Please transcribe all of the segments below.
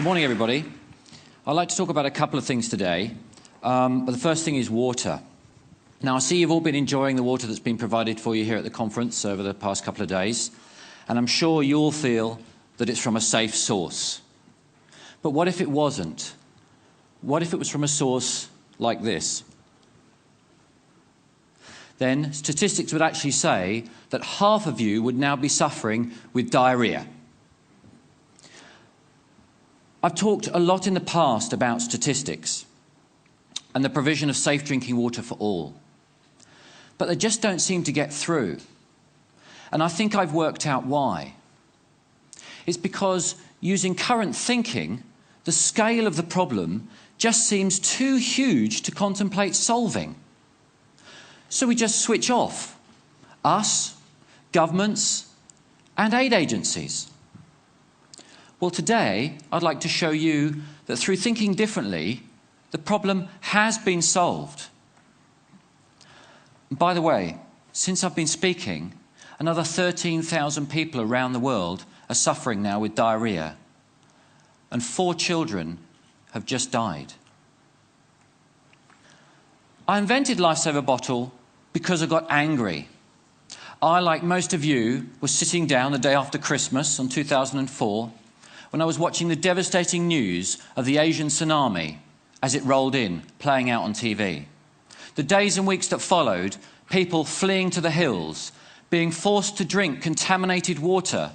Good morning, everybody. I'd like to talk about a couple of things today, but the first thing is water. Now, I see you've all been enjoying the water that's been provided for you here at the conference over the past couple of days, and I'm sure you'll feel that it's from a safe source. But what if it wasn't? What if it was from a source like this? Then statistics would actually say that half of you would now be suffering with diarrhea. I've talked a lot in the past about statistics and the provision of safe drinking water for all, but they just don't seem to get through. And I think I've worked out why. It's because using current thinking, the scale of the problem just seems too huge to contemplate solving. So we just switch off, us, governments, and aid agencies. Well, today, I'd like to show you that through thinking differently, the problem has been solved. And by the way, since I've been speaking, another 13,000 people around the world are suffering now with diarrhea, and 4 children have just died. I invented Lifesaver Bottle because I got angry. I, like most of you, was sitting down the day after Christmas in 2004 when I was watching the devastating news of the Asian tsunami as it rolled in, playing out on TV. The days and weeks that followed, people fleeing to the hills, being forced to drink contaminated water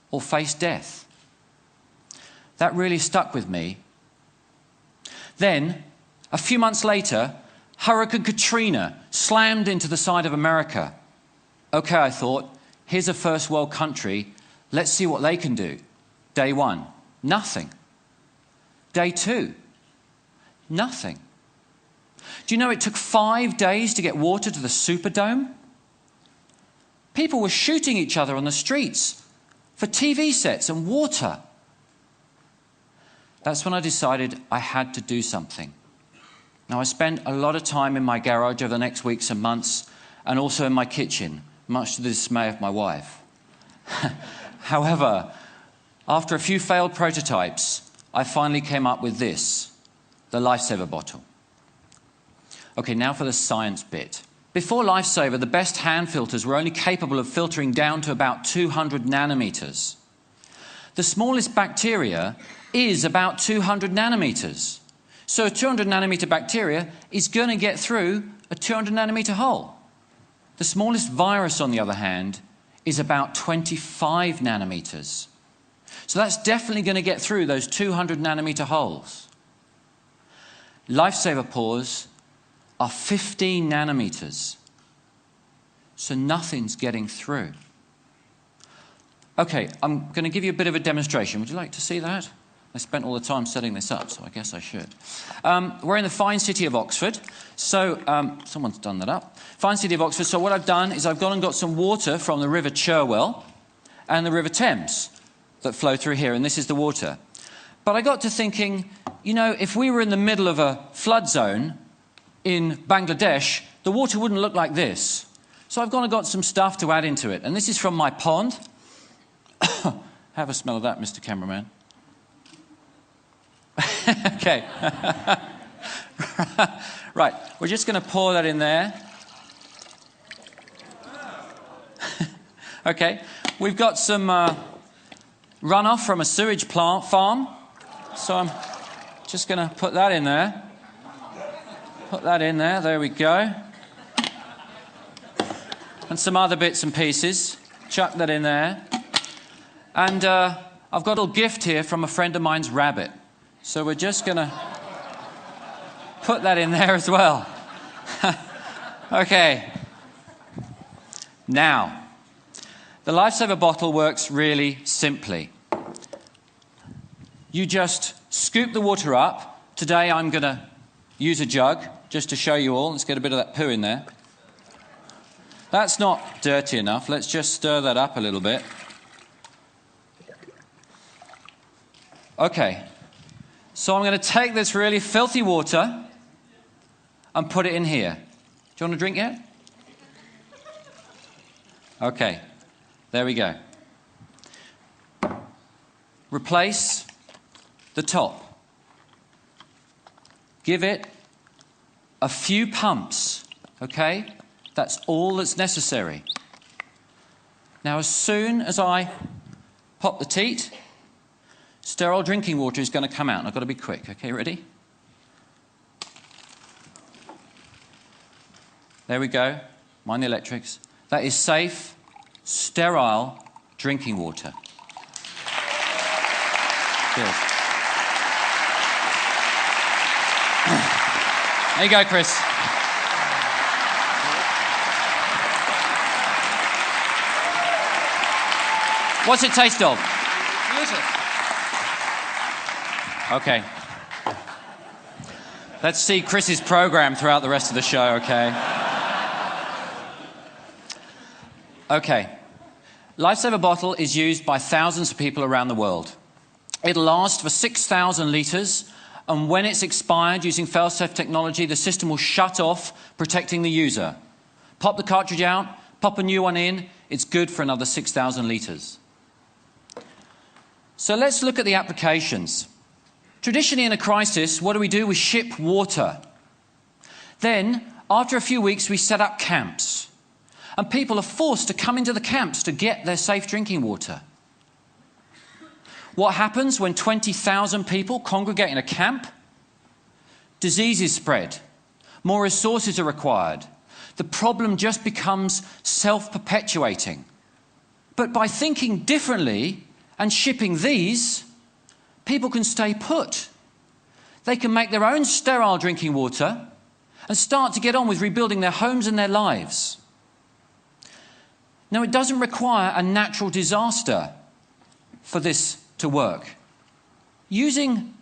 or face death. That really stuck with me. Then, a few months later, Hurricane Katrina slammed into the side of America. Okay, I thought, here's a first world country, let's see what they can do. Day 1, nothing. Day 2, nothing. Do you know it took 5 days to get water to the Superdome? People were shooting each other on the streets for TV sets and water. That's when I decided I had to do something. Now, I spent a lot of time in my garage over the next weeks and months, and also in my kitchen, much to the dismay of my wife. However, after a few failed prototypes, I finally came up with this, the Lifesaver Bottle. Okay, now for the science bit. Before Lifesaver, the best hand filters were only capable of filtering down to about 200 nanometers. The smallest bacteria is about 200 nanometers. So a 200 nanometer bacteria is going to get through a 200 nanometer hole. The smallest virus, on the other hand, is about 25 nanometers. So that's definitely going to get through those 200 nanometer holes. Lifesaver pores are 15 nanometers. So nothing's getting through. Okay, I'm going to give you a bit of a demonstration. Would you like to see that? I spent all the time setting this up, so I guess I should. We're in the fine city of Oxford. So, someone's done that up. Fine city of Oxford. So what I've done is I've gone and got some water from the River Cherwell and the River Thames that flow through here, and this is the water. But I got to thinking, you know, if we were in the middle of a flood zone in Bangladesh, the water wouldn't look like this. So I've gone and got some stuff to add into it, and this is from my pond. Have a smell of that, Mr. Cameraman. Okay. Right, we're just going to pour that in there. Okay, we've got some runoff from a sewage plant farm, so I'm just going to put that in there. Put that in there, there we go. And some other bits and pieces. Chuck that in there. And I've got a little gift here from a friend of mine's rabbit. So we're just going to put that in there as well. Okay. Now, the Lifesaver Bottle works really simply. You just scoop the water up. Today I'm going to use a jug just to show you all. Let's get a bit of that poo in there. That's not dirty enough. Let's just stir that up a little bit. Okay. So I'm going to take this really filthy water and put it in here. Do you want a drink yet? Okay, there we go. Replace the top. Give it a few pumps, okay? That's all that's necessary. Now, as soon as I pop the teat, sterile drinking water is going to come out. And I've got to be quick. Okay, ready? There we go. Mind the electrics. That is safe, sterile drinking water. Cheers. There you go, Chris. What's it taste of? Delicious. Okay. Let's see Chris's program throughout the rest of the show, okay? Okay. Lifesaver bottle is used by thousands of people around the world. It'll last for 6,000 litres, and when it's expired using fail-safe technology, the system will shut off, protecting the user. Pop the cartridge out, pop a new one in, it's good for another 6,000 litres. So let's look at the applications. Traditionally in a crisis, what do? We ship water. Then, after a few weeks, we set up camps. And people are forced to come into the camps to get their safe drinking water. What happens when 20,000 people congregate in a camp? Diseases spread. More resources are required. The problem just becomes self-perpetuating. But by thinking differently and shipping these, people can stay put. They can make their own sterile drinking water and start to get on with rebuilding their homes and their lives. Now, it doesn't require a natural disaster for this to work. Using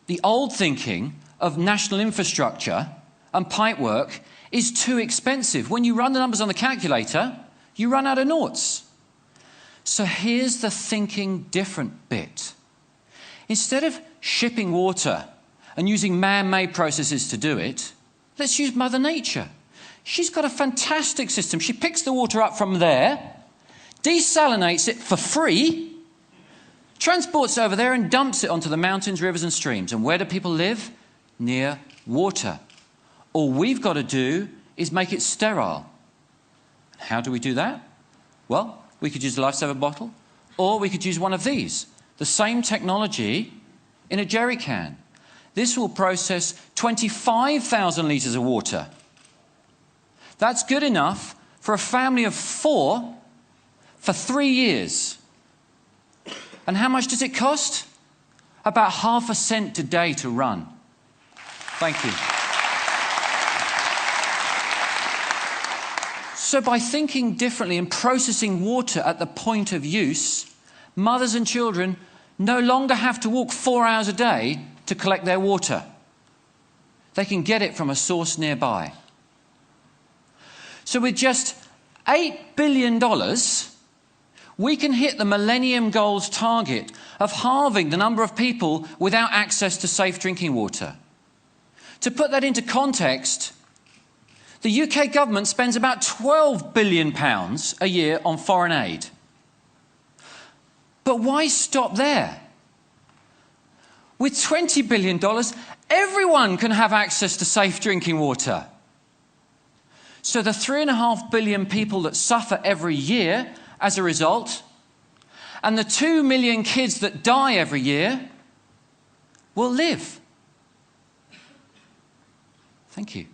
the old thinking of national infrastructure and pipework is too expensive. When you run the numbers on the calculator, you run out of noughts. So here's the thinking different bit. Instead of shipping water and using man-made processes to do it, let's use Mother Nature. She's got a fantastic system. She picks the water up from there, desalinates it for free, transports it over there and dumps it onto the mountains, rivers and streams. And where do people live? Near water. All we've got to do is make it sterile. How do we do that? Well, we could use a Lifesaver bottle, or we could use one of these. The same technology in a jerry can. This will process 25,000 litres of water. That's good enough for a family of 4 for 3 years. And how much does it cost? About ½ cent today to run. Thank you. So by thinking differently and processing water at the point of use, mothers and children no longer have to walk 4 hours a day to collect their water. They can get it from a source nearby. So with just $8 billion, we can hit the Millennium Goals target of halving the number of people without access to safe drinking water. To put that into context, the UK government spends about £12 billion a year on foreign aid. But why stop there? With $20 billion, everyone can have access to safe drinking water. So the 3.5 billion people that suffer every year as a result, and the 2 million kids that die every year, will live. Thank you.